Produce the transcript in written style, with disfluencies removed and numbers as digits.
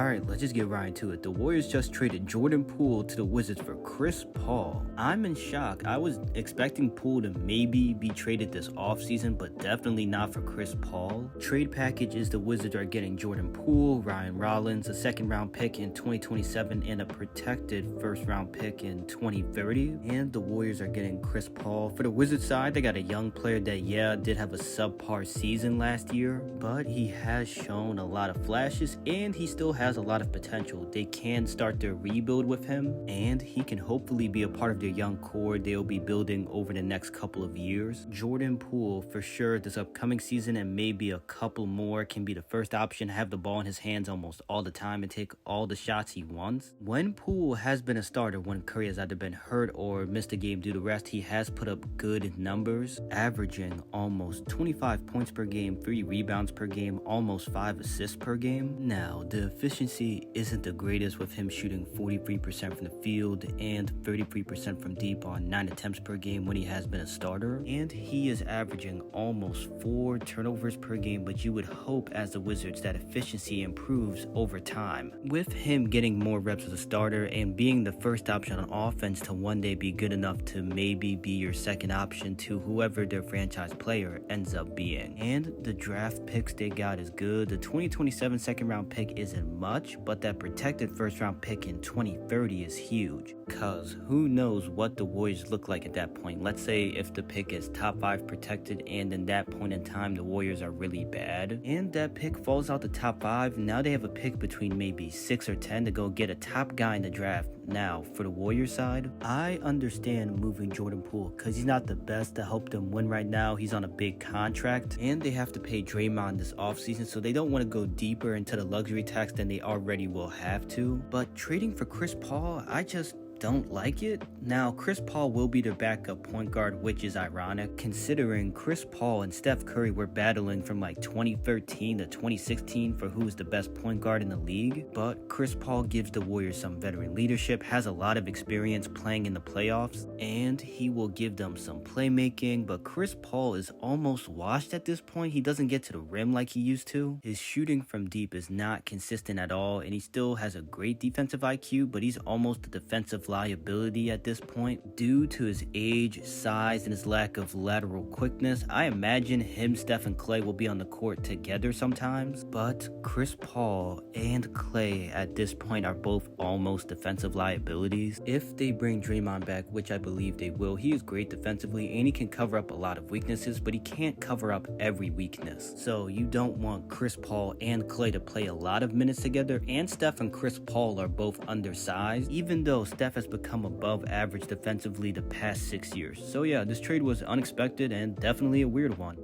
Alright, let's just get right into it. The Warriors just traded Jordan Poole to the Wizards for Chris Paul. I'm in shock. I was expecting Poole to maybe be traded this offseason, but definitely not for Chris Paul. Trade package is the Wizards are getting Jordan Poole, Ryan Rollins, a second round pick in 2027, and a protected first round pick in 2030. And the Warriors are getting Chris Paul. For the Wizards side, they got a young player that, did have a subpar season last year, but he has shown a lot of flashes and he still has a lot of potential. They can start their rebuild with him, and he can hopefully be a part of their young core they'll be building over the next couple of years. Jordan Poole, for sure, this upcoming season and maybe a couple more, can be the first option, have the ball in his hands almost all the time and take all the shots he wants. When Poole has been a starter, when Curry has either been hurt or missed a game due to rest, he has put up good numbers, averaging almost 25 points per game, 3 rebounds per game, almost 5 assists per game. Now, the efficiency isn't the greatest, with him shooting 43% from the field and 33% from deep on 9 attempts per game when he has been a starter, and he is averaging almost 4 turnovers per game, but you would hope as the Wizards that efficiency improves over time. With him getting more reps as a starter and being the first option on offense to one day be good enough to maybe be your second option to whoever their franchise player ends up being. And the draft picks they got is good. The 2027 second round pick isn't much, but that protected first round pick in 2030 is huge, cause who knows what the Warriors look like at that point. Let's say if the pick is top 5 protected and in that point in time the Warriors are really bad and that pick falls out the top 5, now they have a pick between maybe 6 or 10 to go get a top guy in the draft. Now, for the Warriors side, I understand moving Jordan Poole because he's not the best to help them win right now. He's on a big contract and they have to pay Draymond this offseason, so they don't want to go deeper into the luxury tax than they already will have to. But trading for Chris Paul, I just don't like it. Now, Chris Paul will be their backup point guard, which is ironic considering Chris Paul and Steph Curry were battling from like 2013 to 2016 for who is the best point guard in the league. But Chris Paul gives the Warriors some veteran leadership, has a lot of experience playing in the playoffs, and he will give them some playmaking. But Chris Paul is almost washed at this point. He doesn't get to the rim like he used to. His shooting from deep is not consistent at all, and he still has a great defensive IQ, but he's almost a defensive liability at this point due to his age, size, and his lack of lateral quickness. I imagine him, Steph, and Clay will be on the court together sometimes, but Chris Paul and Clay at this point are both almost defensive liabilities. If they bring Draymond back, which I believe they will, he is great defensively and he can cover up a lot of weaknesses, but he can't cover up every weakness. So you don't want Chris Paul and Clay to play a lot of minutes together, and Steph and Chris Paul are both undersized, even though Steph has become above average defensively the past 6 years. So yeah, this trade was unexpected and definitely a weird one.